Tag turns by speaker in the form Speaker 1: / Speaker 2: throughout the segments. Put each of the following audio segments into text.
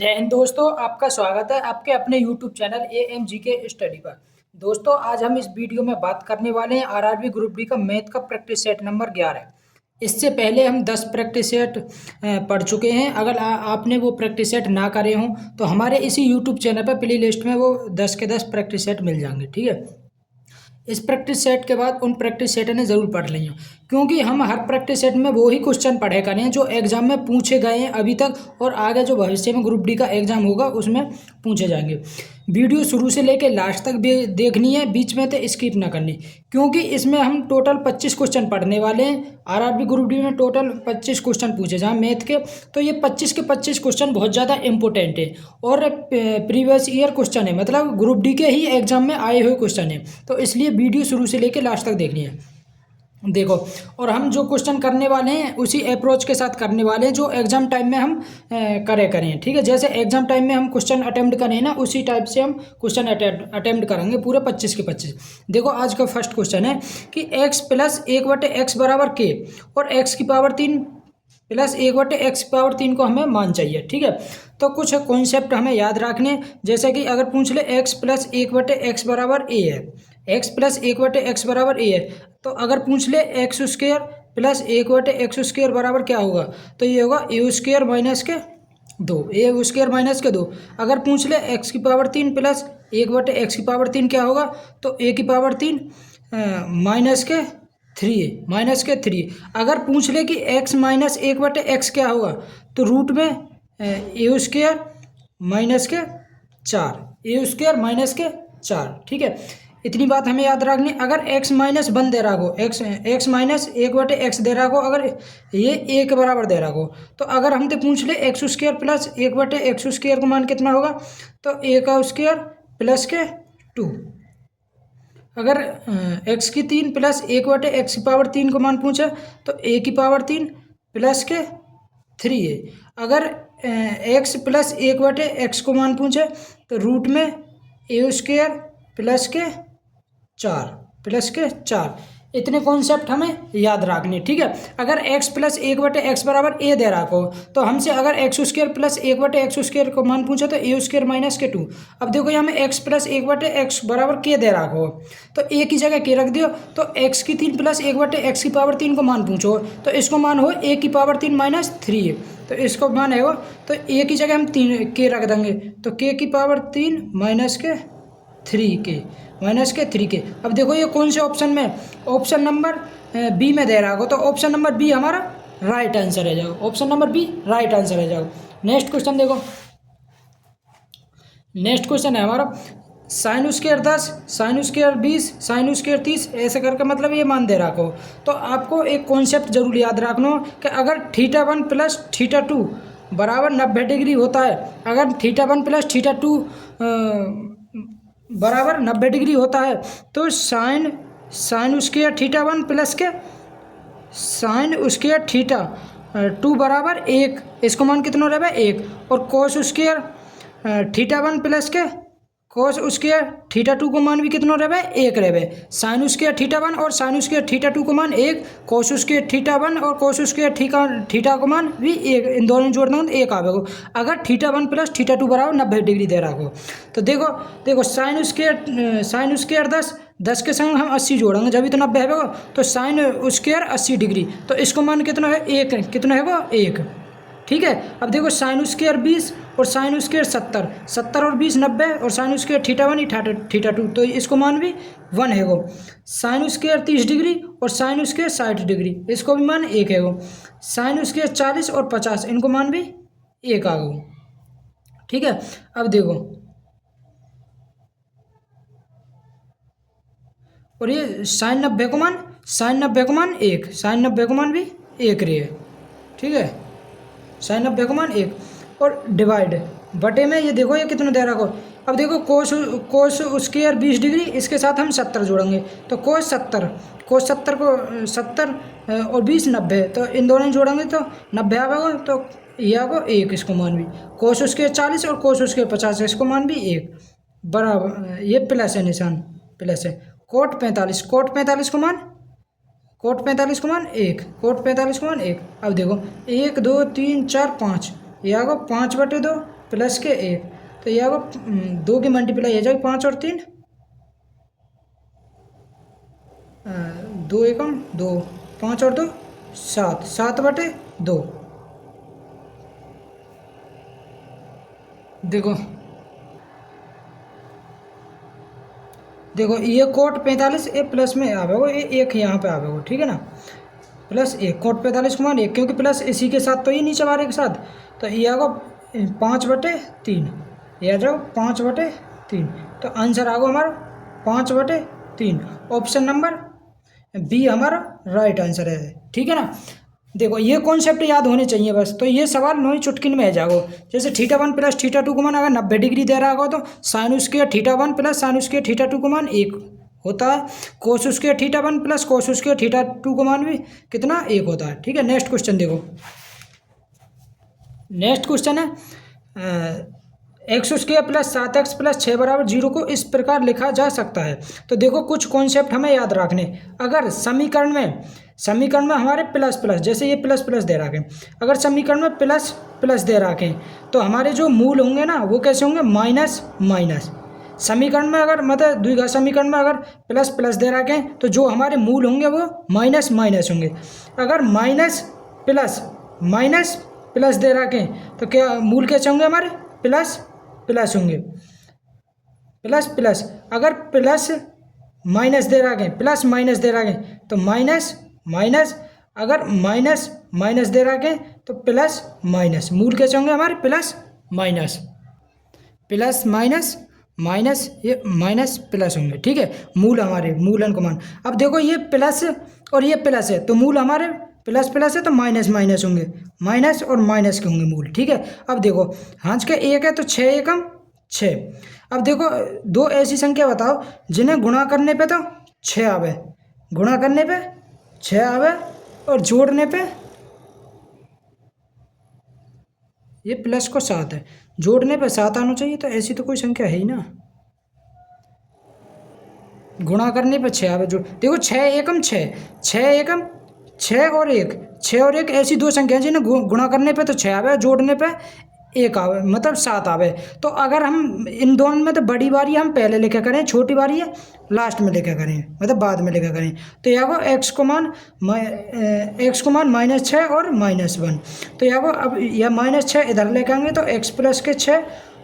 Speaker 1: जय हिंद दोस्तों, आपका स्वागत है आपके अपने YouTube चैनल AMGK स्टडी पर। दोस्तों, आज हम इस वीडियो में बात करने वाले हैं आरआरबी ग्रुप डी का मैथ का प्रैक्टिस सेट नंबर 11। इससे पहले हम 10 प्रैक्टिस सेट पढ़ चुके हैं। अगर आपने वो प्रैक्टिस सेट ना करे हों तो हमारे इसी YouTube चैनल पर प्ले लिस्ट में वो 10 के 10 प्रैक्टिस सेट मिल जाएंगे। ठीक है, इस प्रैक्टिस सेट के बाद उन प्रैक्टिस सेट ने ज़रूर पढ़ लें, क्योंकि हम हर प्रैक्टिस सेट में वो ही क्वेश्चन पढ़े करें जो एग्जाम में पूछे गए हैं अभी तक, और आगे जो भविष्य में ग्रुप डी का एग्जाम होगा उसमें पूछे जाएंगे। वीडियो शुरू से लेकर लास्ट तक भी देखनी है, बीच में तो स्किप ना करनी, क्योंकि इसमें हम टोटल 25 क्वेश्चन पढ़ने वाले हैं। आरआरबी ग्रुप डी में टोटल 25 क्वेश्चन पूछे जहाँ मैथ के, तो ये 25 के 25 क्वेश्चन बहुत ज़्यादा इंपॉर्टेंट है और प्रीवियस ईयर क्वेश्चन है, मतलब ग्रुप डी के ही एग्जाम में आए हुए क्वेश्चन है। तो इसलिए वीडियो शुरू से लेकर लास्ट तक देखनी है। देखो, और हम जो क्वेश्चन करने वाले हैं उसी अप्रोच के साथ करने वाले हैं जो एग्जाम टाइम में हम करें। ठीक है, जैसे एग्जाम टाइम में हम क्वेश्चन अटेम्प्ट करें ना, उसी टाइप से हम क्वेश्चन अटेम्प्ट करेंगे पूरे 25 के 25। देखो, आज का फर्स्ट क्वेश्चन है कि x प्लस 1/x बराबर k और x की पावर 3 प्लस 1/x पावर 3 को हमें मान चाहिए। ठीक है, तो कुछ कॉन्सेप्ट हमें याद रखने, जैसे कि अगर पूछ ले x प्लस 1/x बराबर a है, x प्लस 1/x बराबर a है, तो अगर पूछ ले एक्स स्क्र प्लस 1/x² बराबर क्या होगा, तो ये होगा a स्क्र माइनस के 2, a स्क्र माइनस के 2। अगर पूछ ले x की पावर 3 प्लस 1/x की पावर 3 क्या होगा, तो a की पावर 3 माइनस के 3। अगर पूछ ले कि x माइनस 1/x क्या होगा, तो रूट में a स्क्र माइनस के 4। ठीक है, इतनी बात हमें याद रखनी। अगर x माइनस 1 दे रहा हो, x माइनस 1/x दे रहा हो, अगर ये a के बराबर दे रहा हो, तो अगर हमसे पूछ ले x स्क्र प्लस 1/x² का मान कितना होगा, तो a का स्क्र प्लस के 2। अगर x की 3 प्लस 1/x की पावर 3 को मान पूछे, तो a की पावर 3 प्लस के 3 है। अगर x प्लस 1/x को मान पूछे, तो रूट में a स्क्र प्लस के 4। इतने कॉन्सेप्ट हमें याद रखने। ठीक है, अगर x प्लस 1/x बराबर a दे रहा हो, तो हमसे अगर x स्क्र प्लस 1/x² को मान पूछा, तो a स्क्र माइनस के 2। अब देखो, यहाँ में x प्लस 1/x बराबर k दे रहा हो, तो a की जगह k रख दियो, तो x की 3 प्लस 1/x की पावर 3 को मान पूछो, तो इसको मान हो a की पावर 3 माइनस 3, तो इसको मान है वो, तो a की जगह हम 3 k रख देंगे, तो k की पावर 3 माइनस के 3 के। अब देखो, ये कौन से ऑप्शन में, ऑप्शन नंबर बी में दे रहा हो, तो ऑप्शन नंबर बी हमारा राइट आंसर है जाओ, option number B right answer है जाओ। नेक्स्ट क्वेश्चन देखो, नेक्स्ट क्वेश्चन है हमारा sine square 10, sine square 20, sine square 30, ऐसे करके मतलब ये मान दे रहा हो। तो आपको एक कॉन्सेप्ट जरूर याद रखना कि अगर θ1 प्लस θ2 बराबर 90 डिग्री होता है, अगर θ1 प्लस θ2 बराबर 90 डिग्री होता है, तो साइन स्क्वायर θ1 प्लस के साइन स्क्वायर θ2 बराबर 1, इसको मान कितना रहे 1, और कोस स्क्वायर θ1 प्लस के कोस स्क्वायर θ2 को मान भी कितना रहे 1 रहे। साइन स्क्वायर θ1 और साइन स्क्वायर θ2 को मान 1, कोस स्क्वायर θ1 और कोस स्क्वायर θ को मान भी 1, इन दोनों जोड़ना हो तो 1 आवेगा। अगर θ1 प्लस θ2 बराबर 90 डिग्री दे रहा हो, तो देखो साइन स्क्वायर 10 के संग हम 80 जोड़ेंगे, जब भी तो 90 है, तो साइन स्क्वायर 80 डिग्री, तो इसको मान कितना है 1, कितना है वो 1। ठीक है, अब देखो साइन स्क्वायर 20 और साइन स्क्वायर 70 और 20 90, और साइन स्क्वायर θ1 θ2, तो इसको मान भी 1 है वो। साइन स्क्वायर 30 डिग्री और साइन स्क्वायर 60 डिग्री, इसको भी मान 1 है वो। साइन स्क्वायर 40 और 50, इनको मान भी 1 आ गो। ठीक है, अब देखो, और ये साइन 90 को मान 1, साइन 90 को मान भी 1 रही है। ठीक है, साइन 90 को मान 1, और डिवाइड बटे में ये देखो ये कितना दे रहा हो। अब देखो कोस स्क्वायर 20 डिग्री, इसके साथ हम 70 जोड़ेंगे, तो कोस 70 को 70 और 20 90, तो इन दोनों जोड़ेंगे तो 90 आएगा, तो ये आएगा 1, इसको मान भी। कोस स्क्वायर 40 और कोस स्क्वायर 50, इसको मान भी 1 बराबर, ये प्लस है, निशान प्लस है। कोट 45 को मान कोट 45 को मान 1, कोट 45 को मान 1। अब देखो 1 2 3 4 5, ये आएगा 5/2 प्लस के 1, तो यह होगा 2 की मल्टीप्लाई हो जाएगी 5 और 3, 2 एकम 2, 5 और 2 7, 7/2। देखो देखो ये कोट 45 ये प्लस में आवेगा, ये एक यहाँ पे आवेगा, ठीक है ना, प्लस 1 कोट 45 को मान 1, क्योंकि प्लस इसी के साथ तो ये नीचे बाहर के साथ, तो ये आएगा 5/3, ये आ जाओ 5/3, तो आंसर आएगा हमारा 5/3। ऑप्शन नंबर बी हमारा राइट आंसर है, ठीक है ना। देखो ये कॉन्सेप्ट याद होने चाहिए बस, तो ये सवाल नई चुटकिन में आ जाओ। जैसे θ1 प्लस θ2 को मान अगर 90 डिग्री दे रहा होगा तो sine square θ1 plus sine square θ2 को मान 1 होता है, cos square θ1 plus cos square θ2 को मान भी कितना 1 होता है, ठीक है। नेक्स्ट क्वेश्चन देखो, नेक्स्ट क्वेश्चन है x square plus 7x plus 6 बराबर 0 को इस प्रकार लिखा जा सकता है। तो देखो कुछ कॉन्सेप्ट हमें याद रखने, अगर समीकरण में हमारे प्लस प्लस, जैसे ये प्लस प्लस दे रखे, अगर समीकरण में प्लस प्लस दे रखे तो हमारे जो मूल होंगे ना वो कैसे होंगे, माइनस माइनस। समीकरण में अगर मतलब द्विघात समीकरण में अगर प्लस प्लस दे रखें तो जो हमारे मूल होंगे वो माइनस माइनस होंगे। अगर माइनस प्लस दे रखें तो क्या मूल कैसे होंगे हमारे, प्लस प्लस होंगे, प्लस प्लस। अगर प्लस माइनस दे रखें, प्लस माइनस दे रखें तो माइनस माइनस, अगर माइनस माइनस दे रखें तो प्लस माइनस, मूल कैसे होंगे हमारे plus minus, plus minus minus, ये माइनस प्लस होंगे, ठीक है। मूल हमारे मूलन को मान, अब देखो ये प्लस और ये प्लस है तो मूल हमारे प्लस प्लस है तो माइनस माइनस होंगे, माइनस और माइनस के होंगे मूल, ठीक है। अब देखो हाथ का 1 है तो 6 एकम 6। अब देखो दो ऐसी संख्या बताओ जिन्हें गुणा करने पे तो 6 आवे, गुणा करने पे 6 आवे और जोड़ने पे ये प्लस को 7 है, जोड़ने पे 7 आना चाहिए, तो ऐसी तो कोई संख्या है ही ना। गुणा करने पे 6 आवे, जोड़ देखो 6 एकम 6, 6 एकम 6 और 1, 6 और 1 ऐसी दो संख्या जिन्हें गुणा करने पे तो 6 आवे, जोड़ने पे 1 आवे, मतलब 7 आवे। तो अगर हम इन दोनों में तो बड़ी बारी हम पहले लिखा करें, छोटी बारी है लास्ट में लिखा करें, मतलब बाद में लिखा करें, तो यह को x को मान -6 और -1, तो यह को अब यह -6 इधर लेके आएंगे तो x प्लस के 6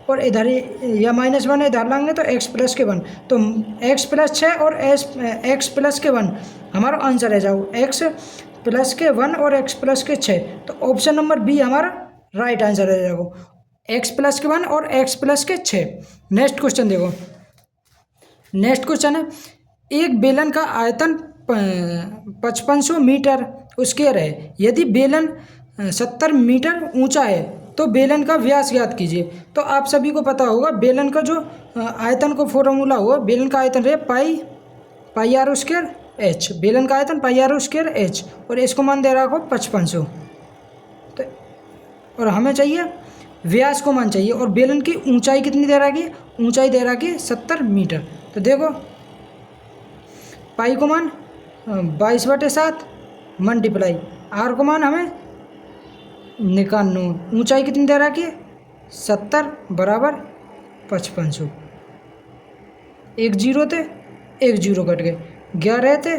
Speaker 1: और इधर या -1 इधर लाएंगे तो x प्लस के 1, तो x प्लस 6 और x प्लस के 1 हमारा आंसर है जाओ x प्लस के 1 और x प्लस के 6, तो ऑप्शन नंबर बी हमारा राइट आंसर है जाओ, x प्लस के 1 और x प्लस के 6। नेक्स्ट क्वेश्चन देखो, नेक्स्ट क्वेश्चन है एक बेलन का आयतन 5500 मीटर स्क्वायर है, यदि बेलन 70 मीटर ऊंचा है तो बेलन का व्यास ज्ञात कीजिए। तो आप सभी को पता होगा बेलन का जो आयतन को फॉर्मूला हुआ, बेलन का आयतन रहे पाई आर स्क्वायर एच, बेलन का आयतन पाई आर स्क्वायर एच, और इसको मान दे रहा हो 5500, तो और हमें चाहिए व्यास को मान चाहिए, और बेलन की ऊंचाई कितनी दे रखी है, ऊंचाई दे रखी है 70 मीटर। तो देखो पाई को मान 22/7 मल्टीप्लाई आर को मान हमें 91, ऊंचाई कितनी दे रखी है 70 बराबर 5500, 1 0 थे 1 0 कट गए, 11 थे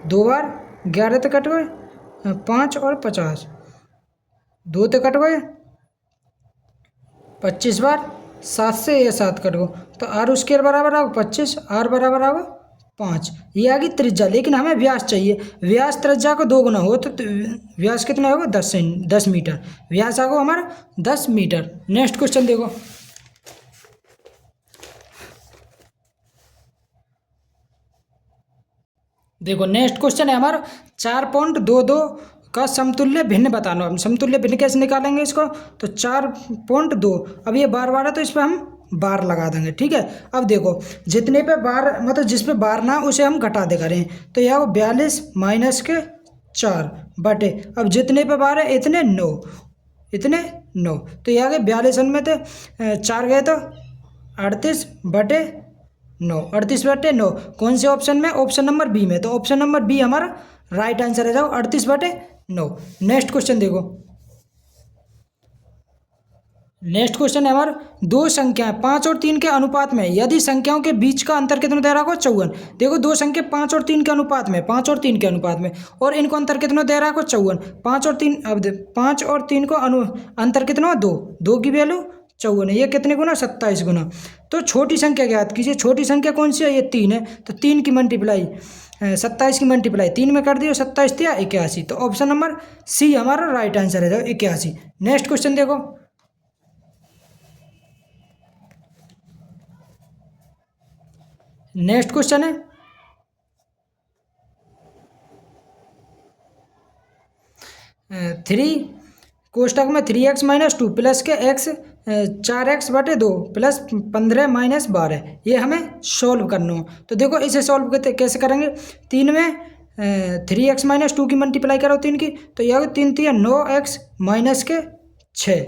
Speaker 1: 2 बार 11 तो कट गए, 5 और 50 2 तो कट गए, 25 बार 7 से ये 7 कट गो, तो आर स्क्वायर बराबर आओ 25, आर बराबर आओ 5, ये आ गई त्रिज्या, लेकिन हमें व्यास चाहिए, व्यास त्रिज्या को 2 गुना हो तो व्यास कितना होगा 10 मीटर, व्यास आगो हमारा 10 मीटर। नेक्स्ट क्वेश्चन देखो, देखो नेक्स्ट क्वेश्चन है हमारा 4.22 का समतुल्य भिन्न बताना। हम समतुल्य भिन्न कैसे निकालेंगे इसको, तो 4.2, अब ये बार बार है तो इस पर हम बार लगा देंगे, ठीक है। अब देखो जितने पे बार मतलब जिस पे बार ना उसे हम घटा दे करें, तो यह 42 माइनस के 4 बटे, अब जितने पे बार है इतने 9, इतने 9, तो यह गए 42 में थे 4 गए तो 38 बटे 9, 38 बटे 9 कौन से ऑप्शन में, ऑप्शन नंबर बी में, तो ऑप्शन नंबर बी हमारा राइट आंसर है जाओ 38 बटे 9। नेक्स्ट क्वेश्चन देखो, नेक्स्ट क्वेश्चन है हमारा, दो संख्याएं 5 और 3 के अनुपात में यदि संख्याओं के बीच का अंतर कितना दे रहा होगा 54। देखो दो संख्या 5 और 3 के अनुपात में, 5 और 3 के अनुपात में, और इनको अंतर कितना दे रहा है 54। 5 और 3, अब 5 और 3 को अंतर कितना, 2, 2 की वैल्यू 54 है। ये कितने गुना, 27 गुना। तो छोटी संख्या ज्ञात कीजिए। छोटी संख्या कौन सी है, ये 3 है। तो 3 की मल्टीप्लाई 27 की मल्टीप्लाई 3 में कर दियो, 27 दिया 81। तो ऑप्शन नंबर सी हमारा राइट आंसर है, 81। नेक्स्ट क्वेश्चन देखो, नेक्स्ट क्वेश्चन है, थ्री कोष्टक में 3x - 2 प्लस के x 4x/2 प्लस 15 - 12, ये हमें सॉल्व करना हो। तो देखो इसे सॉल्व कैसे करेंगे। 3 में 3x - 2 की मल्टीप्लाई करो 3 की, तो यह 3 3 9x माइनस के 6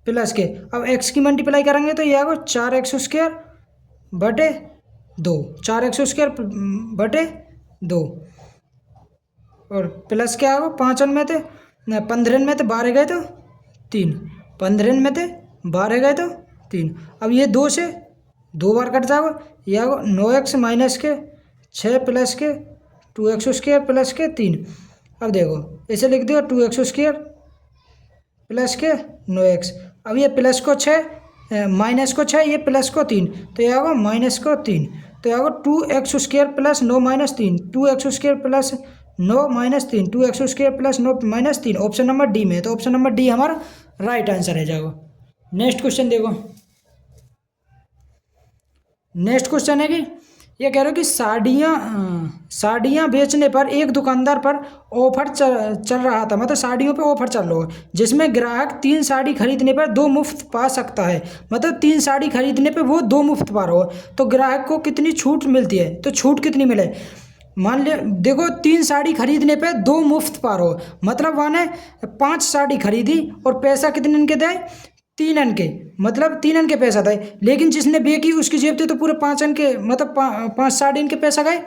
Speaker 1: प्लस के, अब x की मल्टीप्लाई करेंगे तो यह 4x² 4x² और प्लस क्या होगा 5 में थे 15 में थे 12 गए तो 3, 15 में थे 12 गए तो 3। अब ये 2 से 2 बार कट जाएगा, यह 9x माइनस के 6 प्लस के 2x² प्लस के 3। अब देखो इसे लिख दो 2x² प्लस के 9x। अब ये प्लस को 6 माइनस को 6, ये प्लस को 3, तो यह होगा माइनस को 3। तो यह होगा 2x² plus 9 minus 3, 2x² plus 9 minus 3, 2x² plus 9 minus 3, option number D में है। तो ऑप्शन नंबर डी हमारा राइट आंसर है जाएगा। नेक्स्ट क्वेश्चन देखो, नेक्स्ट क्वेश्चन है कि ये कह रहे हो कि साड़ियाँ बेचने पर एक दुकानदार पर ऑफर चल रहा था, मतलब साड़ियों पे ऑफर चल रहा है, जिसमें ग्राहक 3 साड़ी खरीदने पर 2 मुफ्त पा सकता है। मतलब 3 साड़ी खरीदने पे वो 2 मुफ्त पा रहा हो, तो ग्राहक को कितनी छूट मिलती है, तो छूट कितनी मिले। मान लिया देखो 3 साड़ी खरीदने पे 2 मुफ्त पा रहा हो, मतलब वहाँ 5 साड़ी खरीदी और पैसा कितने इनके दे, 3 अन के, मतलब 3 अन के पैसा था। लेकिन जिसने बेची उसकी जेब थे तो पूरे 5 अन के, मतलब 5 साड़ी इनके पैसा गए।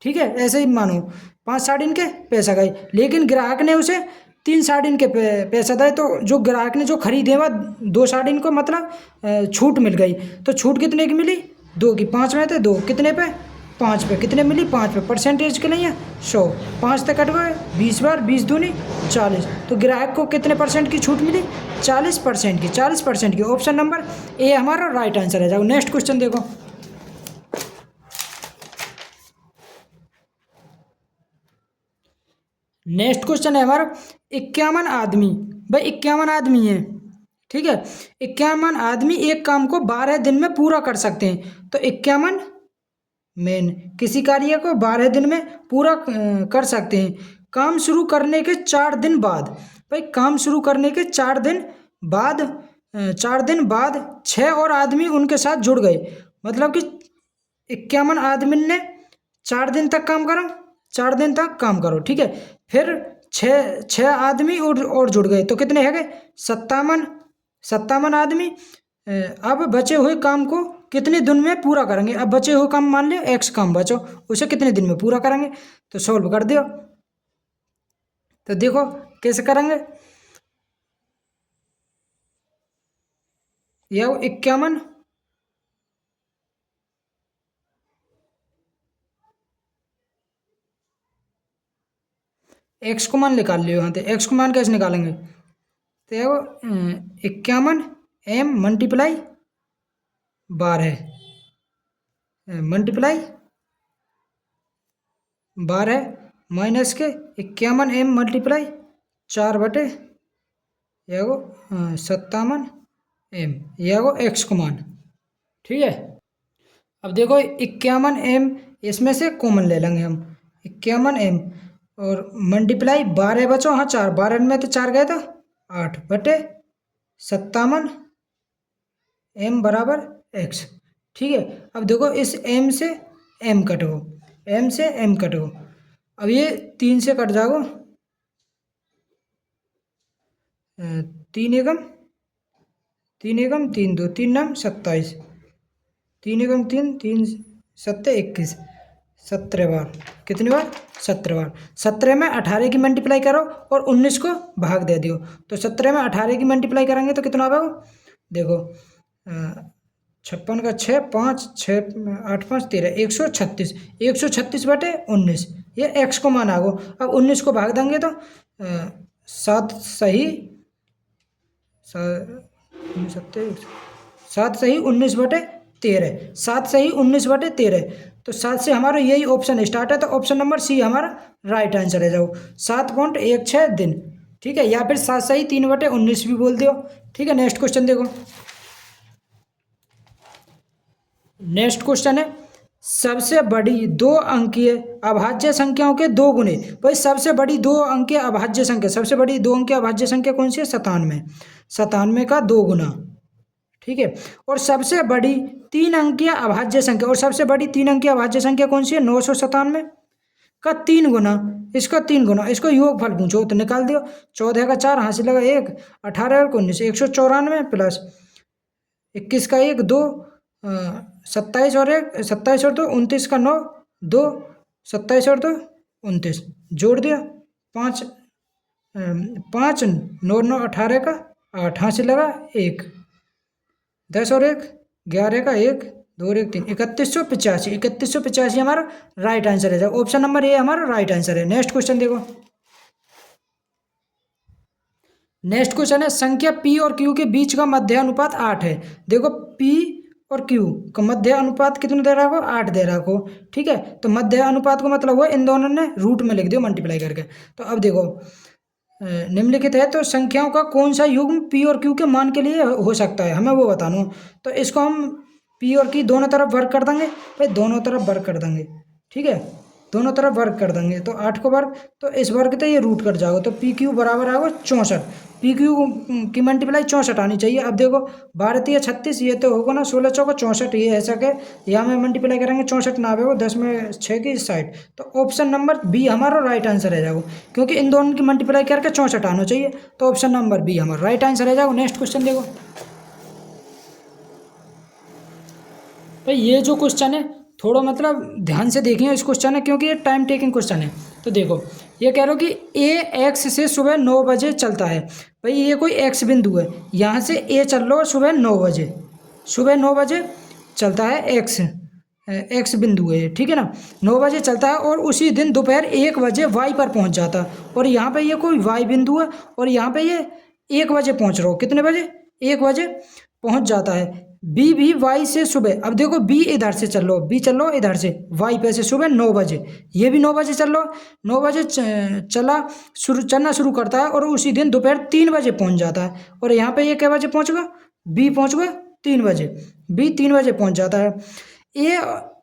Speaker 1: ठीक है, ऐसे ही मानो 5 साड़ी इनके पैसा गए, लेकिन ग्राहक ने उसे 3 साड़ी इनके पैसा दिए, तो जो ग्राहक ने जो खरीदे वह 2 साड़ी इनको मतलब छूट मिल गई। तो छूट कितने की मिली, 2 की। 5 में थे 2, कितने पे 5 पे, कितने मिली 5 पे। परसेंटेज के नहीं है 100, 5 तक कट गए 20 बार, 20 दूनी 40। तो ग्राहक को कितने % की छूट मिली, 40% की, 40% की। ऑप्शन नंबर ए हमारा राइट आंसर है। जाओ नेक्स्ट क्वेश्चन देखो, नेक्स्ट क्वेश्चन है हमारा 51 आदमी, भाई 51 आदमी है, ठीक है। 51 आदमी एक काम को 12 दिन में पूरा कर सकते हैं। तो 51 मेन किसी कार्य को 12 दिन में पूरा कर सकते हैं। काम शुरू करने के 4 दिन बाद, भाई काम शुरू करने के 4 दिन बाद 6 और आदमी उनके साथ जुड़ गए, मतलब कि 51 आदमी ने 4 दिन तक काम करो, 4 दिन तक काम करो, ठीक है। फिर 6 आदमी और जुड़ गए, तो कितने है गए 57 आदमी। अब बचे हुए काम को कितने दिन में पूरा करेंगे। अब बचे हुए काम मान लिया x काम बचो, उसे कितने दिन में पूरा करेंगे, तो सॉल्व कर दियो। तो देखो कैसे करेंगे, यह 51 x को मान निकाल लियो यहाँ पे। x को मान कैसे निकालेंगे, तो यह 51 m मल्टीप्लाई 12 मल्टीप्लाई 12 माइनस के 51 m मल्टीप्लाई 4/, यह 57 m, यह x को मान, ठीक है। अब देखो 51 m इसमें से कॉमन ले लेंगे हम, 51 m और मल्टीप्लाई 12 बचो, हाँ 4, 12 में तो 4 गए तो 8/57 m बराबर x, ठीक है। अब देखो इस m से m कटो, m से m कटो, अब ये 3 से कट जाओ, 3 एकम 3 2 3 9 27, 3 एकम 3 3 7 21, 17 बार, कितनी बार 17 बार। 17 में 18 की मल्टीप्लाई करो और 19 को भाग दे दियो, तो 17 में 18 की मल्टीप्लाई करेंगे तो कितना आएगा देखो 56 का 6, 5, 6, 8, 5, 13, 136, 136/19 ये x को मान आगो। अब 19 को भाग देंगे तो 7 सही 19/13, तो 7 से हमारा यही ऑप्शन स्टार्ट है, तो ऑप्शन नंबर सी हमारा राइट आंसर है। जाओ 7.16 दिन, ठीक है, या फिर 7 सही 3/19 भी बोल दो। ठीक है, नेक्स्ट क्वेश्चन देखो। नेक्स्ट क्वेश्चन है, सबसे बड़ी दो अंकीय अभाज्य संख्याओं के दो गुणे। भाई सबसे बड़ी दो अंकीय अभाज्य संख्या, सबसे बड़ी दो अंकीय अभाज्य संख्या कौन सी है? 97। 97 का 2 गुना, ठीक है। और सबसे बड़ी 3 अंकीय अभाज्य संख्या, और सबसे बड़ी 3 अंकीय अभाज्य संख्या कौन सी है? 997 का 3 गुना, इसका 3 गुना, इसको योगफल पूछो तो निकाल दियो। 14 का 4 हासिल लगा 1, 18 और 19, 194 प्लस 21 का 1, 2, 27 और 1, 27 और 2, 29 का 9, 2, 27 और 2, 29, जोड़ दिया 5, 5, 9, 9, 18 का 8 हासिल लगा 1, 10 और 1, 11 का 1, 2 और 1, 3, 3185। 3185 हमारा राइट आंसर है। ऑप्शन नंबर ए हमारा राइट आंसर है। नेक्स्ट क्वेश्चन देखो। नेक्स्ट क्वेश्चन है, संख्या P और Q के बीच का मध्य अनुपात 8 है। देखो P और Q का मध्य अनुपात कितने दे रहा हो? 8 दे रहा हो, ठीक है। तो मध्य अनुपात को मतलब हुआ इन दोनों ने रूट में लिख दियो मल्टीप्लाई करके। तो अब देखो निम्नलिखित है तो संख्याओं का कौन सा युग्म P और Q के मान के लिए हो सकता है, हमें वो बताना। तो इसको हम P और Q दोनों तरफ वर्क कर देंगे, भाई दोनों तरफ वर्क कर देंगे, ठीक है, दोनों तरफ वर्क कर देंगे। तो 8 को वर्क, तो इस वर्ग से ये रूट कट जाओगे, तो PQ बराबर आएगा 64। PQ की मल्टीप्लाई 64 आनी चाहिए। अब देखो 12 36, ये तो होगा ना 16 चौका 64, ये ऐसा के यहाँ में मल्टीप्लाई करेंगे 64 ना आएगा 10 में 6 की 60। तो ऑप्शन नंबर बी हमारा राइट आंसर है जाओ, क्योंकि इन दोनों की मल्टीप्लाई करके 64 आना चाहिए। तो ऑप्शन नंबर बी हमारा राइट आंसर है जाओ। नेक्स्ट क्वेश्चन देखो। भाई ये जो क्वेश्चन है थोड़ा मतलब ध्यान से देखिए इस क्वेश्चन है, क्योंकि ये टाइम टेकिंग क्वेश्चन है। तो देखो ये कह रहे हो कि ए एक्स से सुबह 9 बजे चलता है। भाई ये कोई एक्स बिंदु है, यहाँ से ए चल लो सुबह 9 बजे, सुबह 9 बजे चलता है एक्स बिंदु है, ठीक है ना, 9 बजे चलता है और उसी दिन दोपहर 1 बजे वाई पर पहुँच जाता है। और यहाँ पे ये कोई वाई बिंदु है और यहाँ पे ये 1 बजे पहुँच रहा हो, कितने बजे? 1 बजे पहुँच जाता है। बी भी वाई से सुबह, अब देखो बी इधर से चल लो, बी चल लो इधर से, वाई पे से सुबह 9 बजे, ये भी 9 बजे चल लो, 9 बजे चलना शुरू करता है और उसी दिन दोपहर 3 बजे पहुंच जाता है। और यहाँ पे ये क्या बजे पहुंचेगा? बी पहुंचेगा 3 बजे, बी 3 बजे पहुंच जाता है। ए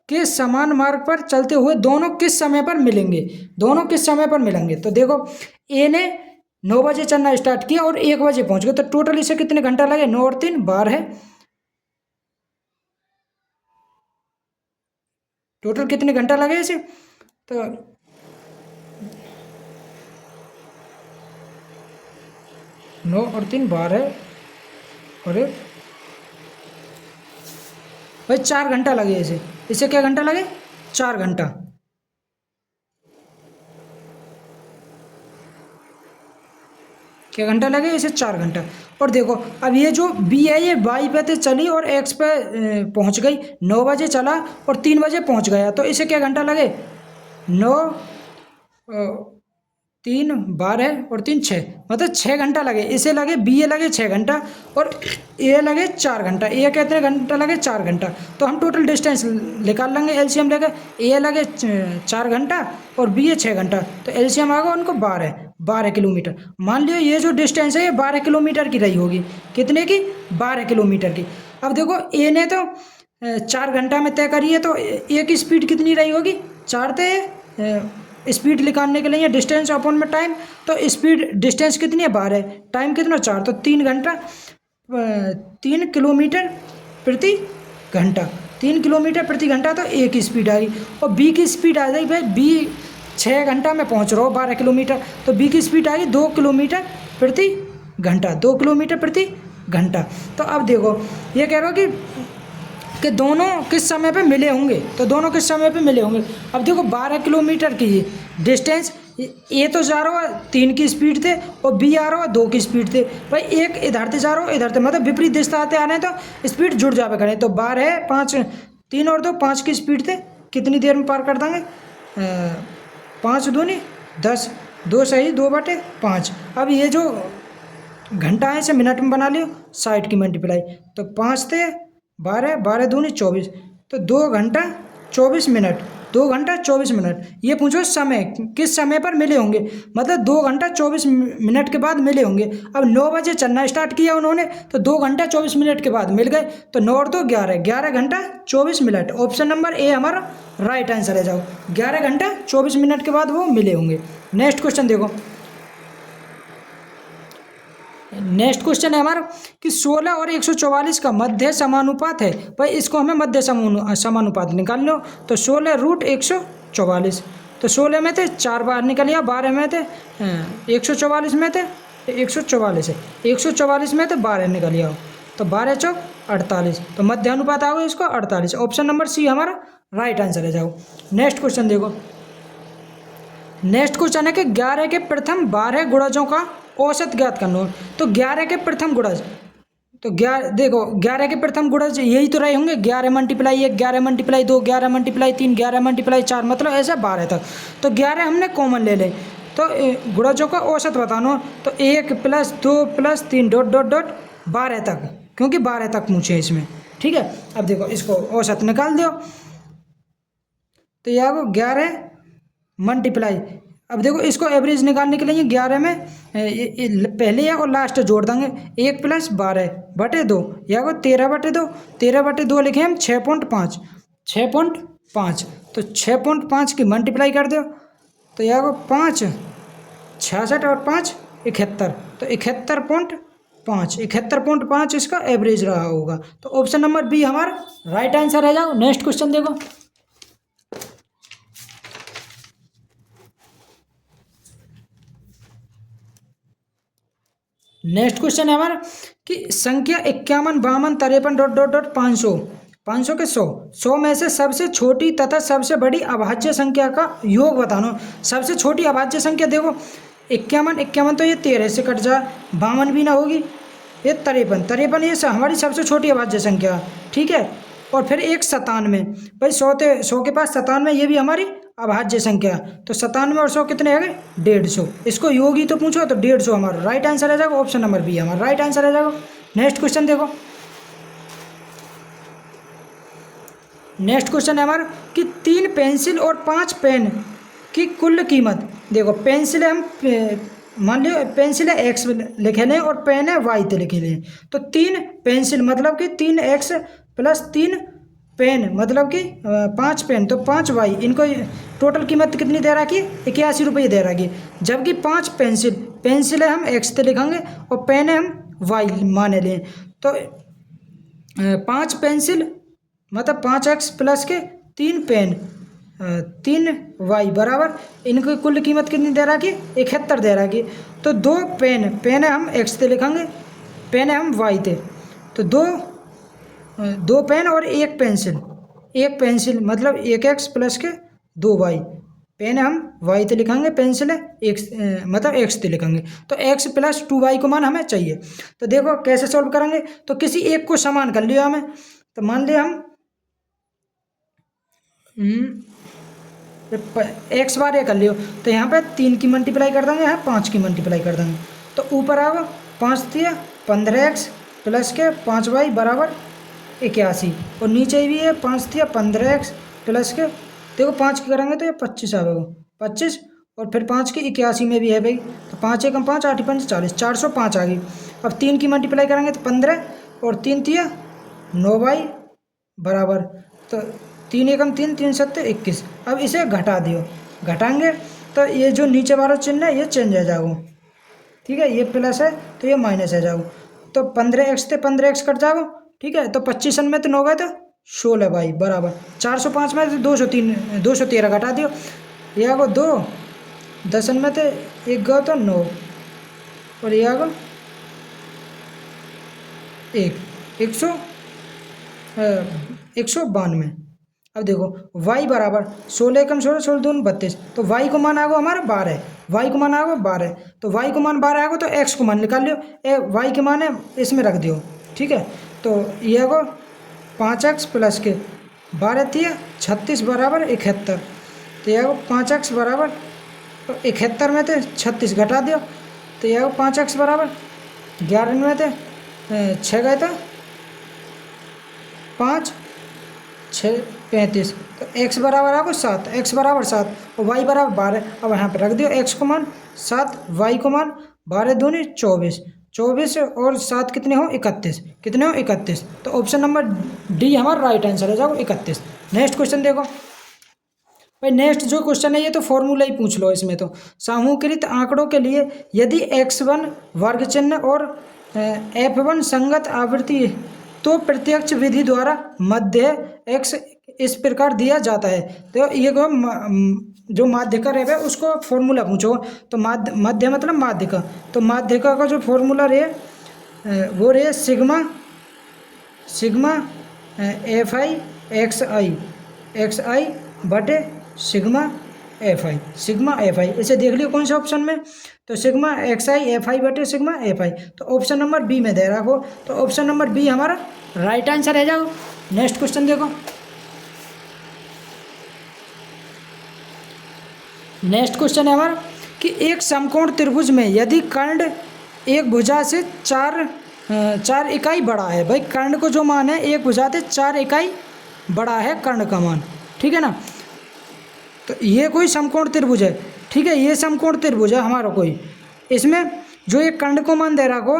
Speaker 1: के समान मार्ग पर चलते हुए दोनों किस समय पर मिलेंगे? दोनों किस समय पर मिलेंगे? तो देखो ए ने 9 बजे चलना स्टार्ट किया और 1 बजे पहुंच गए, तो टोटल इसे कितने घंटा लगे? 9 और 3 12 है, टोटल कितने घंटा लगे इसे? तो 9 और 3 12 और भाई 4 घंटा लगे इसे, इसे क्या घंटा लगे? 4 घंटा। क्या घंटा लगे इसे? 4 घंटा। और देखो अब ये जो बी है ये वाई पे तो चली और एक्स पे पहुंच गई, 9 बजे चला और 3 बजे पहुंच गया, तो इसे क्या घंटा लगे? 9, 3, 12 और 3 6, मतलब 6 घंटा लगे इसे, लगे बी ए लगे 6 घंटा और ए लगे 4 घंटा। ए कितने घंटा लगे? 4 घंटा। तो हम टोटल डिस्टेंस निकाल लेंगे एलसीएम लेकर, ए लगे 4 घंटा और बी ए 6 घंटा, तो एलसीएम आएगा उनको 12 किलोमीटर। मान लियो ये जो डिस्टेंस है ये 12 किलोमीटर की रही होगी, कितने की? 12 किलोमीटर की। अब देखो ए ने तो 4 घंटा में तय करी है, तो ए की स्पीड कितनी रही होगी? 4 थे स्पीड निकालने के लिए डिस्टेंस अपॉन में टाइम, तो स्पीड डिस्टेंस कितनी है? 12, टाइम कितना? 4, तो 3 घंटा 3 किलोमीटर प्रति घंटा, 3 किलोमीटर प्रति घंटा, तो ए की स्पीड आ गई। और बी की स्पीड आ गई, भाई बी 6 घंटा में पहुंच रहा हो 12 किलोमीटर, तो बी की स्पीड आ गई 2 किलोमीटर प्रति घंटा, 2 किलोमीटर प्रति घंटा। तो अब देखो ये कह रहा हो कि दोनों किस समय पे मिले होंगे, तो दोनों किस समय पे मिले होंगे? अब देखो 12 किलोमीटर की डिस्टेंस ए तो जा रहा है 3 की स्पीड थे और बी आ रहा है 2 की स्पीड थे भाई, एक इधर से जा रहा है इधर से, मतलब विपरीत दिशा आते आ रहे हैं तो स्पीड जुड़ जावे करें। तो 12 5 3 और 2 5 की स्पीड थे, कितनी देर में पार कर देंगे? 5 दूनी 10, 2 सही 2/5। अब ये जो घंटा है इसे मिनट में बना लियो, 60 की मल्टीप्लाई, तो 5 थे 12, 12 दूनी 24, तो 2 घंटा 24 मिनट, 2 घंटा 24 मिनट। ये पूछो समय किस समय पर मिले होंगे, मतलब 2 घंटा 24 मिनट के बाद मिले होंगे। अब 9 बजे चलना स्टार्ट किया उन्होंने तो 2 घंटा 24 मिनट के बाद मिल गए, तो 9 और 2 11, 11 घंटा 24 मिनट। ऑप्शन नंबर ए हमारा राइट आंसर है। जाओ 11 घंटा 24 मिनट के बाद वो मिले होंगे। नेक्स्ट क्वेश्चन देखो, नेक्स्ट क्वेश्चन है हमारा कि 16 और 144 का मध्य समानुपात है। भाई इसको हमें मध्य समानुपात निकाल लो। तो 16√144, तो 16 में थे 4 बाहर निकल गया, 12 में थे 144 में थे 144 है, 144 में थे 12 निकल गया, तो 12 चौक 48, तो मध्य अनुपात आ गया इसको 48। ऑप्शन नंबर सी हमारा राइट आंसर है। जाओ नेक्स्ट क्वेश्चन देखो, नेक्स्ट क्वेश्चन है कि 11 के प्रथम 12 गुणजों का औसत ज्ञात करना हो। तो 11 के प्रथम गुणज, तो 11 देखो 11 के प्रथम गुणज यही तो रहे होंगे, 11 मल्टीप्लाई 1, 11 मल्टीप्लाई 2, 11 मल्टीप्लाई 3, 11 मल्टीप्लाई 4, मतलब ऐसे 12 तक। तो 11 हमने कॉमन ले लें, तो गुणजों का औसत बताना हो तो 1 + 2 + 3 डॉट डॉट डॉट 12 तक, क्योंकि 12 तक पूछे इसमें। ठीक है, अब देखो इसको औसत निकाल दो, तो यह 11 मल्टीप्लाई, अब देखो इसको एवरेज निकालने के लिए 11 में पहले या और लास्ट जोड़ देंगे, 1 + 12/2 या को 13/2, 13/2 लिखे हम 6.5, 6.5, तो 6.5 की मल्टीप्लाई कर दो, तो यह को 5 66 और 5 71, तो 71.5, 71.5 इसका एवरेज रहा होगा। तो ऑप्शन नंबर बी हमारा राइट आंसर है। जाओ नेक्स्ट क्वेश्चन देखो, नेक्स्ट क्वेश्चन है हमारा कि संख्या 51 52 53 डॉट डॉट डॉट 500, 500 के 100 में से सबसे छोटी तथा सबसे बड़ी अभाज्य संख्या का योग बताना। सबसे छोटी अभाज्य संख्या देखो 51, 51 तो ये 13 से कट जाए, 52 भी ना होगी, ये 53, 53 ये हमारी सबसे छोटी अभाज्य संख्या। ठीक है, और फिर एक 97, भाई 100 के पास 97, ये भी हमारी अभाज्य संख्या, तो 97 और 100 कितने आ गए? 150। इसको योग ही तो पूछो, तो 150 हमारा राइट आंसर आ जाएगा। ऑप्शन नंबर बी हमारा राइट आंसर आ जाएगा। नेक्स्ट क्वेश्चन देखो, नेक्स्ट क्वेश्चन है हमारा कि 3 पेंसिल और 5 पेन की कुल कीमत। देखो पेंसिल हम मान लियो पेंसिल है एक्स लिखे लें और पेन है वाई तो लिखे लें, तो 3 पेंसिल मतलब कि 3x + 3 पेन मतलब कि 5 पेन, तो 5 वाई, इनको टोटल कीमत कितनी दे रखी? 81 रुपये दे रखी। जबकि 5 पेंसिल, पेंसिल है हम एक्स तो लिखेंगे और पेन है हम वाई माने लें, तो 5 पेंसिल मतलब 5x + के 3 पेन 3 वाई बराबर, इनकी कुल कीमत कितनी दे रखी? 71 दे रखी। तो 2 पेन, पेन है हम एक्स थे लिखेंगे, पेन है हम वाई थे, तो 2 पेन और 1 पेंसिल, 1 पेंसिल मतलब 1x + के 2 वाई, पेन है हम वाई तो लिखेंगे, पेंसिल है एक्स मतलब एक्स तो लिखेंगे, तो x + 2y को मान हमें चाहिए। तो देखो कैसे सॉल्व करेंगे, तो किसी एक को समान कर लिया हमें, तो मान लिया हम एक्स बार ये कर लियो, तो यहाँ पे 3 की मल्टीप्लाई कर देंगे, यहाँ 5 की मल्टीप्लाई कर देंगे, तो ऊपर आओ 5 दिया 15x + के 5y बराबर 81, और नीचे भी है 5 दिया 15x + के, देखो 5 की करेंगे तो ये 25 आएगा, 25 और फिर 5 की 81 में भी है भाई, तो 5 एकम 5 8 5 40, 405 आ गई। अब 3 की मल्टीप्लाई करेंगे तो 15 और 3 दिया 9y बराबर, तो 3 एकम 3 3 7 21। अब इसे घटा दियो, घटाएंगे तो ये जो नीचे वाला चिन्ह है ये चेंज हो जाओ, ठीक है, ये प्लस है तो ये माइनस है जाओ, तो 15x थे 15x कट जाओ, ठीक है, तो 25 में तो 9 गए तो 16 भाई बराबर 405 में तो 213 घटा दियो, ये आगो 2 10 में तो 1 गो तो 9 और ये आगो 1 192। अब देखो y बराबर 16 कम 16 16 दून 32, तो y को मान आगो हमारा 12, y को मान आगो 12, तो y को मान 12 आगो तो x को मान निकाल लियो, y के मान है इसमें रख दियो। ठीक है, तो ये आगो 5x प्लस के 12 तिया 36 बराबर 71, तो ये आगो 5x बराबर, तो 71 में थे 36 घटा दियो, तो ये आगो 5x बराबर 11 में थे 6 गए था 5 6 35, तो x बराबर आपको 7, x बराबर 7 और y बराबर 12। अब यहाँ पे रख दियो x को मान 7, y को मान 12 दूनी 24, 24 और 7 कितने हो 31, कितने हो 31, तो ऑप्शन नंबर डी हमारा राइट आंसर है जाओ 31। नेक्स्ट क्वेश्चन देखो भाई, नेक्स्ट जो क्वेश्चन है ये तो फॉर्मूला ही पूछ लो इसमें, तो समूहीकृत आंकड़ों के लिए यदि x1 वर्ग चिन्ह और f1 संगत आवृत्ति है तो प्रत्यक्ष विधि द्वारा मध्य x इस प्रकार दिया जाता है। तो ये जो माध्यिका है उसको फॉर्मूला पूछो, तो मध्य मतलब माध्यिका, तो माध्यिका का जो फॉर्मूला रहे वो रहे सिग्मा एफ आई एक्स आई बटे सिग्मा एफ आई, इसे देख लियो कौन से ऑप्शन में, तो sigma x I F I बटे सिग्मा एफ आई, तो ऑप्शन नंबर बी में दे रखो, तो ऑप्शन नंबर बी हमारा राइट आंसर है जाओ। नेक्स्ट क्वेश्चन देखो, नेक्स्ट क्वेश्चन है हमारा कि एक समकोण त्रिभुज में यदि कर्ण एक भुजा से चार इकाई बड़ा है, भाई कर्ण को जो मान है एक भुजा से 4 इकाई बड़ा है कर्ण का मान, ठीक है ना, तो ये कोई समकोण त्रिभुज है। ठीक है, ये समकोण त्रिभुज है हमारा कोई, इसमें जो एक कर्ण को मान दे रहा को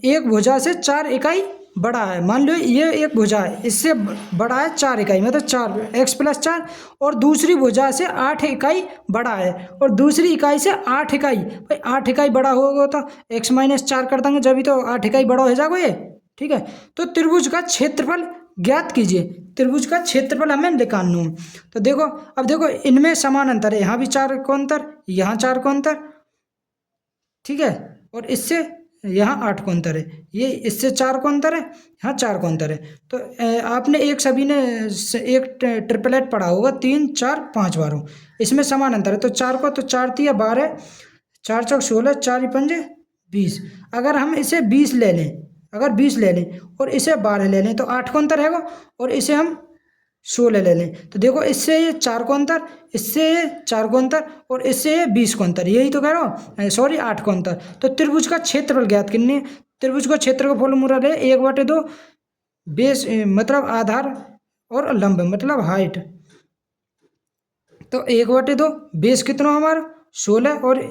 Speaker 1: एक भुजा से 4 इकाई बड़ा है, मान लो ये एक भुजा है इससे बड़ा है 4 इकाई मतलब 4 x + 4, और दूसरी भुजा से 8 इकाई बड़ा है और दूसरी इकाई से 8 इकाई, भाई 8 इकाई बड़ा होगा तो x - 4 कर देंगे जब भी तो 8 इकाई बड़ा हो जाएगा ये। ठीक है, तो त्रिभुज का क्षेत्रफल ज्ञात कीजिए, त्रिभुज का क्षेत्रफल हमें निकालना है। तो देखो अब देखो इनमें समान अंतर है, यहाँ भी 4 को अंतर, यहाँ 4 को अंतर, ठीक है, और इससे यहाँ 8 को अंतर है, ये इससे 4 को अंतर है, यहाँ 4 को अंतर है। तो आपने एक सभी ने एक ट्रिपलेट पढ़ा होगा 3 4 5 बारों, इसमें समान अंतर है, तो 4 को तो 4 तिया 12, 4 चौक 16, 4 पंजे 20, अगर हम इसे 20 ले लें, अगर 20 ले लें और इसे 12 ले लें तो 8 को अंतर है, और इसे हम 16 ले लें, तो देखो इससे ये 4 को अंतर, इससे ये 4 को अंतर और इससे ये 20 को अंतर, यही तो कह रहा हूँ, सॉरी 8 को अंतर। तो त्रिभुज का क्षेत्रफल ज्ञात करनी है, त्रिभुज का क्षेत्र का फॉर्मूला है 1/2 बेस मतलब आधार और लंब मतलब हाइट, तो 1/2 बेस कितना हमारा 16 और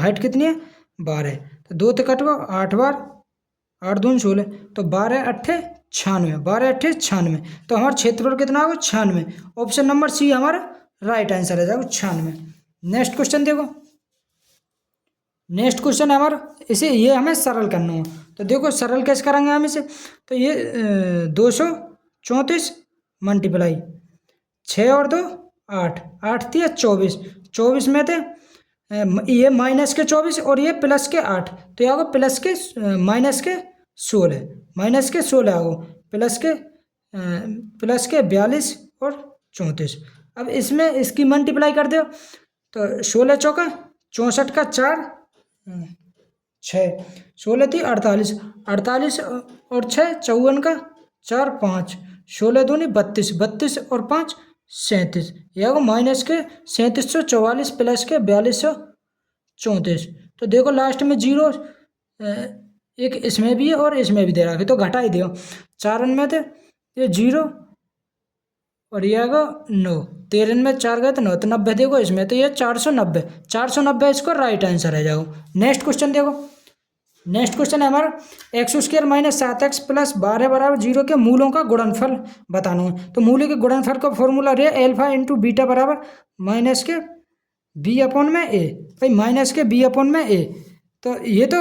Speaker 1: हाइट कितनी है 12, तो 2 ते कट 8 बार 8 दून 16, तो 12 8 96, 12 8 96, तो हमारा क्षेत्रफल कितना होगा 96, ऑप्शन नंबर सी हमारा राइट आंसर है जाओ 96। नेक्स्ट क्वेश्चन देखो, नेक्स्ट क्वेश्चन है हमारा, इसे ये हमें सरल करना हो, तो देखो सरल कैसे करेंगे हम इसे, तो ये 234 मल्टीप्लाई 6 और 2 8, 8 थी 24, 24 में थे ये माइनस के 24 और ये प्लस के 8, तो ये होगा प्लस के माइनस के 16 आओ प्लस के 42 और 34। अब इसमें इसकी मल्टीप्लाई कर दो, तो 16 चौका 64 का 4 6, 16 थी 48, 48 और 6 54 का 4 5, 16 दूनी 32, 32 और 5 37, यह माइनस के 3744 प्लस के 4234, तो देखो लास्ट में 0 एक इसमें भी है और इसमें भी दे रहा है, तो घटा ही दियो, 4 में थे ये 0 और ये आएगा 9, 13 में 4 गए तो 9, तो 90 देखो इसमें, तो ये 490 इसको राइट आंसर है जाओ। नेक्स्ट क्वेश्चन देखो, नेक्स्ट क्वेश्चन है हमारा x² - 7x + 12 बराबर 0 के मूलों का गुणनफल बताना है, तो मूल्य के गुणनफल का फॉर्मूला रहे अल्फा × बीटा बराबर माइनस के b/a, भाई माइनस के b/a, तो ये तो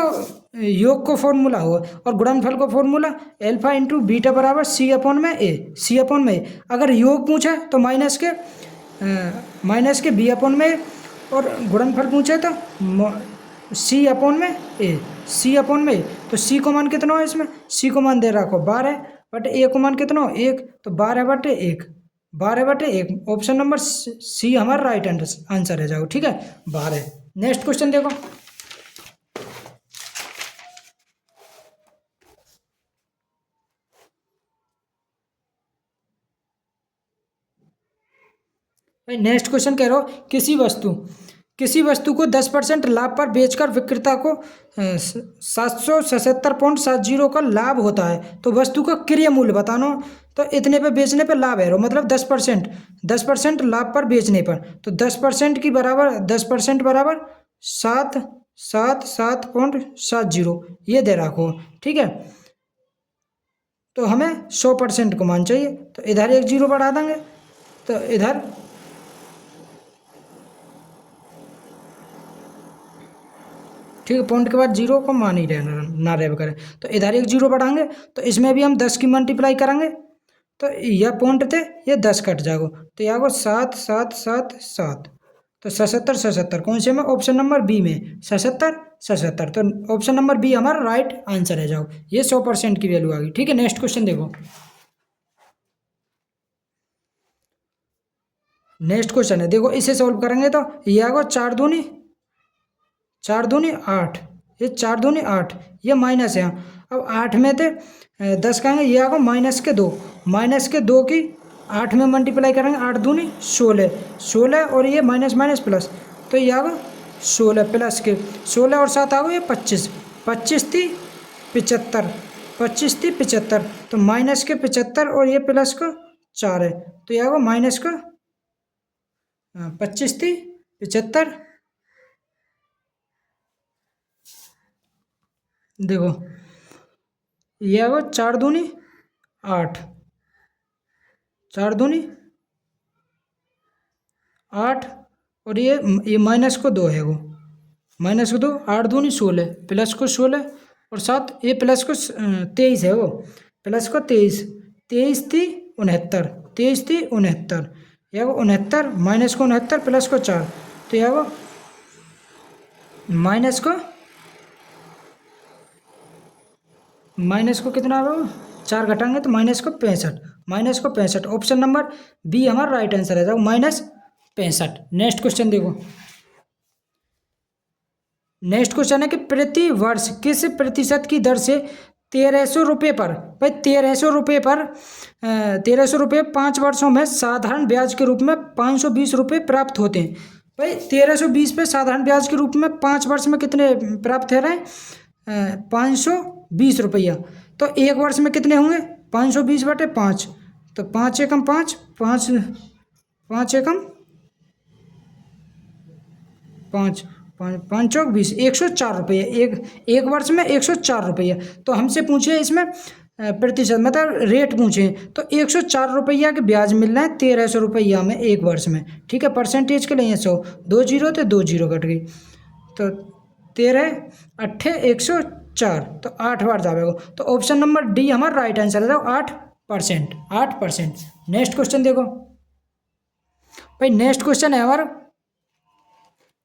Speaker 1: योग को फॉर्मूला हुआ और गुणनफल का फॉर्मूला अल्फा × बीटा बराबर c/a, अगर योग पूछा तो माइनस के b/a और गुणनफल पूछे तो c/a, तो c को मान कितना हो इसमें, c को मान दे रखो 12 बटे a को मान कितना हो 1, तो 12/1, 12/1 ऑप्शन नंबर सी हमारा राइट आंसर है जाओ। ठीक है, 12। नेक्स्ट क्वेश्चन देखो। भाई नेक्स्ट क्वेश्चन कह रहा हो, किसी वस्तु को 10% लाभ पर बेचकर विक्रेता को 777.70 का लाभ होता है, तो वस्तु का क्रय मूल्य बताना। तो इतने पे बेचने पे लाभ है, मतलब 10% लाभ पर बेचने पर, तो 10% की बराबर 10% बराबर 777.70 ये दे रखो। ठीक है, तो हमें 100% को मान चाहिए, तो इधर एक जीरो बढ़ा देंगे, तो इधर ठीक है, पॉइंट के बाद जीरो को मान ही रहना ना रह करें, तो इधर एक जीरो बढ़ाएंगे, तो इसमें भी हम 10 की मल्टीप्लाई करेंगे, तो यह पॉइंट थे, ये 10 कट जाएगा, तो यहाँ को 7 7 7 7, तो 77 कौन से में? ऑप्शन नंबर बी में 77, तो ऑप्शन नंबर बी हमारा राइट आंसर है जाओ। ये 100% की वैल्यू आ गई। ठीक है, नेक्स्ट क्वेश्चन देखो। नेक्स्ट क्वेश्चन है, देखो इसे सॉल्व करेंगे तो ये आएगा 4 दूनी 8, ये 4 दूनी 8, ये माइनस है। अब 8 में थे 10 कहेंगे, ये आएगा -के 2 की 8 में मल्टीप्लाई करेंगे, 8 दूनी 16 और ये माइनस माइनस प्लस, तो ये आएगा 16 प्लस के 16 और 7 आएगा ये 25, 25 थी 75, 25 थी 75, तो माइनस के 75 और ये प्लस का 4 है, तो ये आएगा माइनस का 25 थी 75। देखो ये आएगा 4 दूनी 8, 4 दूनी 8 और ये माइनस को 2 है, वो माइनस को 2, 8 दूनी 16 प्लस को 16 और 7, ये प्लस को 23 है, वो प्लस को 23, 23 थी 69, 23 थी 69, यह वो 69 माइनस को 69 प्लस को 4, तो यह वो माइनस को कितना होगा? 4 घटाएंगे तो माइनस को 65, ऑप्शन नंबर बी हमारा राइट आंसर है, -65। नेक्स्ट क्वेश्चन देखो। नेक्स्ट क्वेश्चन है कि प्रति वर्ष किस प्रतिशत की दर से 1300 रुपये पर, भाई 1300 रुपये 5 वर्षों में साधारण ब्याज के रूप में 520 रुपये प्राप्त होते हैं। भाई 1320 पे साधारण ब्याज के रूप में 5 वर्ष में कितने प्राप्त हो रहे हैं? 520 रुपया, तो एक वर्ष में कितने होंगे? 520/5, तो 5 एकम 5, 5 एकम 5, 5 चौक 20, 104 रुपये, एक वर्ष में 104 रुपये। तो हमसे पूछे इसमें प्रतिशत मतलब रेट पूछे, तो 104 रुपया के ब्याज मिल रहा है 1300 रुपया में एक वर्ष में। ठीक है, परसेंटेज के लिए 100, 2 जीरो तो 2 जीरो कट गई, तो 13 8 104, तो 8 बार जाएगा, तो ऑप्शन नंबर डी हमारा राइट आंसर है 8%, 8%। नेक्स्ट क्वेश्चन देखो भाई, नेक्स्ट क्वेश्चन है हमारा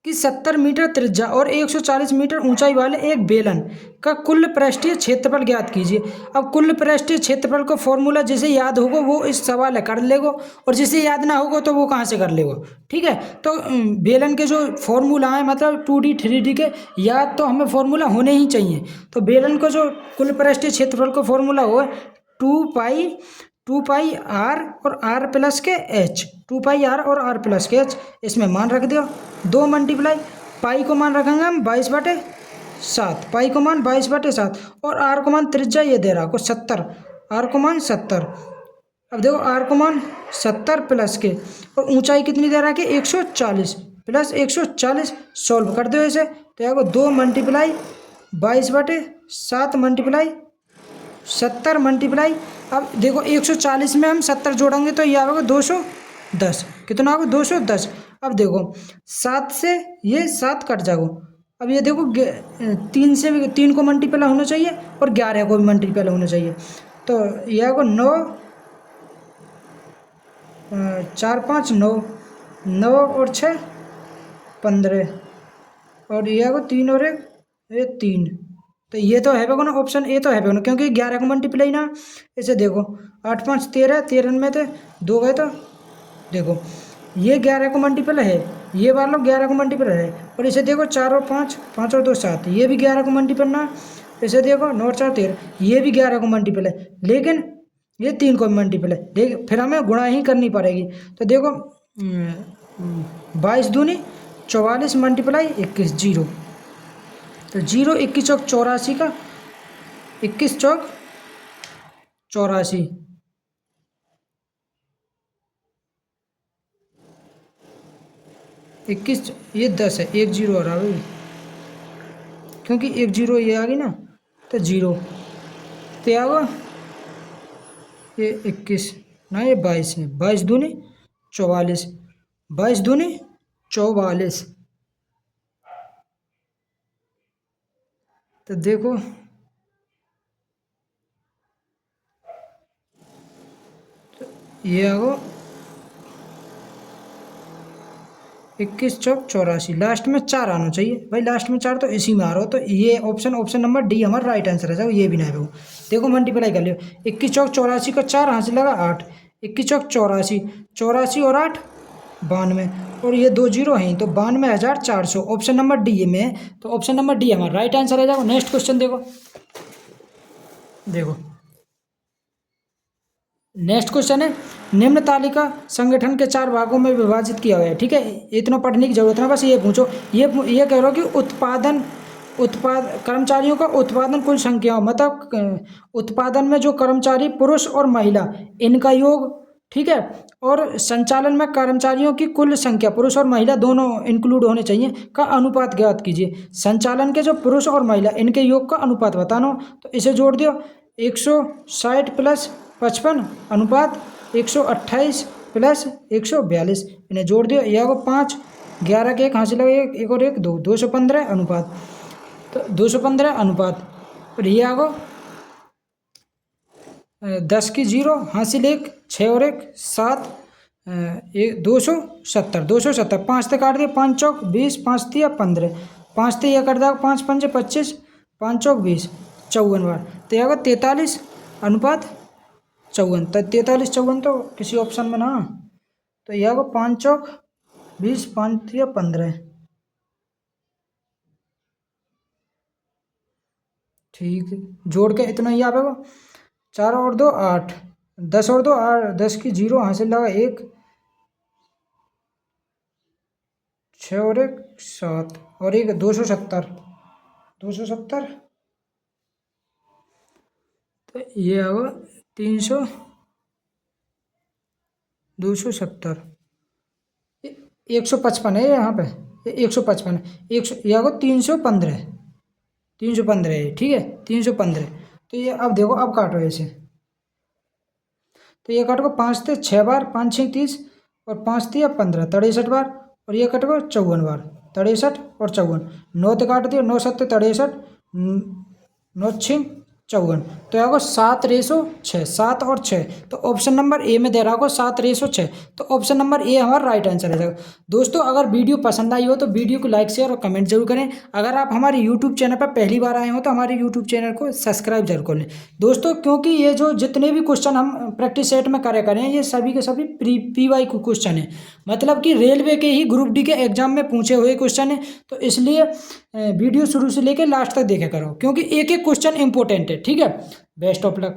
Speaker 1: कि 70 मीटर त्रिज्या और 140 मीटर ऊंचाई वाले एक बेलन का कुल पृष्ठीय क्षेत्रफल ज्ञात कीजिए। अब कुल पृष्ठीय क्षेत्रफल का फॉर्मूला जिसे याद होगा वो इस सवाल है कर लेगो, और जिसे याद ना होगा तो वो कहाँ से कर लेगो। ठीक है, तो बेलन के जो फॉर्मूला है मतलब 2D 3D के याद तो हमें फॉर्मूला होने ही चाहिए। तो बेलन का जो कुल पृष्ठीय क्षेत्रफल का फॉर्मूला हो 2 पाई आर और आर प्लस के एच, 2 पाई आर और आर प्लस के एच, इसमें मान रख दिया 2 मल्टीप्लाई, पाई को मान रखेंगे हम 22/7, पाई को मान 22/7 और आर को मान त्रिज्या ये दे रहा को 70, आर को मान 70। अब देखो आर को मान 70 प्लस के और ऊंचाई कितनी दे रहा है कि 140 प्लस 140, सॉल्व कर दो इसे, तो यहाँ को 2 मल्टीप्लाई 22/7 मल्टीप्लाई 70 मल्टीप्लाई, अब देखो 140 में हम 70 जोड़ेंगे तो ये आएगा 210, कितना आएगा 210। अब देखो 7 से ये 7 कट जाएगा, अब ये देखो 3 से 3 को मल्टीप्लाई होना चाहिए और 11 को भी मल्टीप्लाई होना चाहिए, तो ये आएगा 9 4 5 9, 9 और 6 15 और ये आएगा 3 और 1 ये 3, तो ये तो है ना ऑप्शन ए तो है क्योंकि 11 को मल्टीप्लाई ना, इसे देखो 8 5 13, 13 में थे 2 गए तो देखो ये 11 को मल्टीपल है, ये वाला 11 को मल्टीपल है, और इसे देखो 4 और 5, 5 और 2 7, ये भी 11 को मल्टीपल ना, इसे देखो 9 और 4 13, ये भी 11 को मल्टीपल है, लेकिन ये 3 को मल्टीपल है, लेकिन फिर हमें गुणा ही करनी पड़ेगी। तो देखो 22 दूनी 44 मल्टीप्लाई 21 जीरो, तो जीरो 21 चौक 84 का, 21 चौक 84, इक्कीस ये 10 है, एक जीरो आ रहा भाई, क्योंकि एक जीरो ये आ गई ना, तो जीरो तो क्या होगा, ये 21 ना, ये 22 है, 22 दूनी 44, 22 दूनी 44, तो देखो तो ये आगो 21 चौक 84, लास्ट में 4 आना चाहिए भाई, लास्ट में 4 तो इसी में आ रहा हो, तो ये ऑप्शन नंबर डी हमारा राइट आंसर है, जाओ ये भी ना है। देखो मल्टीप्लाई कर लियो, 21 चौक 84 का 4 यहाँ से लगा 8, 21 चौक 84, 84 और 8 92, और ये 2 जीरो हैं तो 92,400, ऑप्शन नंबर डी में है, तो ऑप्शन नंबर डी हमारा राइट आंसर है। जाओ नेक्स्ट क्वेश्चन देखो, देखो नेक्स्ट क्वेश्चन है, निम्न तालिका संगठन के 4 भागों में विभाजित किया गया है, ठीक है, इतना पढ़ने की जरूरत है, बस ये पूछो, ये कह रहा हो कि कर्मचारियों का उत्पादन कुल संख्या, मतलब उत्पादन में जो कर्मचारी पुरुष और महिला इनका योग, ठीक है, और संचालन में कर्मचारियों की कुल संख्या पुरुष और महिला दोनों इंक्लूड होने चाहिए का अनुपात ज्ञात कीजिए। संचालन के जो पुरुष और महिला इनके योग का अनुपात बताना, तो इसे जोड़ दियो, 160 प्लस 55 अनुपात 128 प्लस 142, इन्हें जोड़ दियो, यह को 5 11 के एक हासिल है, एक और एक 2, 215 अनुपात, तो 215 अनुपात, और ये आगो 10 की 0 हासिल 1, 6 और 1 7, 270, 5 से काट दिया, 5 चौक 20, 5 दिया 15, 5 से यह कट जाएगा, 5 पंजे 25, 5 चौक 20, 54 बार, तो यह 43 अनुपात 54, तो 43 54 तो किसी ऑप्शन में ना, तो यह 5 चौक 20, 5 दिया 15, ठीक है, जोड़ के इतना ही आएगा, 4 और 2 8, 10 और 2 8, 10 की 0 हासिल लगा 1, 6 और 1 7, और एक 270, तो ये आएगा 300 270, 155 है यहाँ पे, 155 ये आएगा 315, 315 है, ठीक है, 315, तो ये अब देखो, अब काटो ऐसे, तो ये काटो 5 से 6 बार, 5 6 30, और 5 दिया 15, 63 बार, और ये कटो 54 बार, 63 और 54, 9 तो काट दिया, 9 7 63, 9 6 54, तो यहाँ को 7:6, 7 और 6, तो ऑप्शन नंबर ए में दे रहा होगा 7:6, तो ऑप्शन नंबर ए हमारा राइट आंसर है। दोस्तों अगर वीडियो पसंद आई हो तो वीडियो को लाइक शेयर और कमेंट जरूर करें। अगर आप हमारे यूट्यूब चैनल पर पहली बार आए हो तो हमारे यूट्यूब चैनल को सब्सक्राइब जरूर कर लें दोस्तों, क्योंकि ये जो जितने भी क्वेश्चन हम प्रैक्टिस सेट में करें ये सभी के सभी PY क्वेश्चन है, मतलब कि रेलवे के ही ग्रुप डी के एग्जाम में पूछे हुए क्वेश्चन है, तो इसलिए वीडियो शुरू से लेकर लास्ट तक देखा करो, क्योंकि एक एक क्वेश्चन इंपॉर्टेंट है, ठीक है। Best of luck.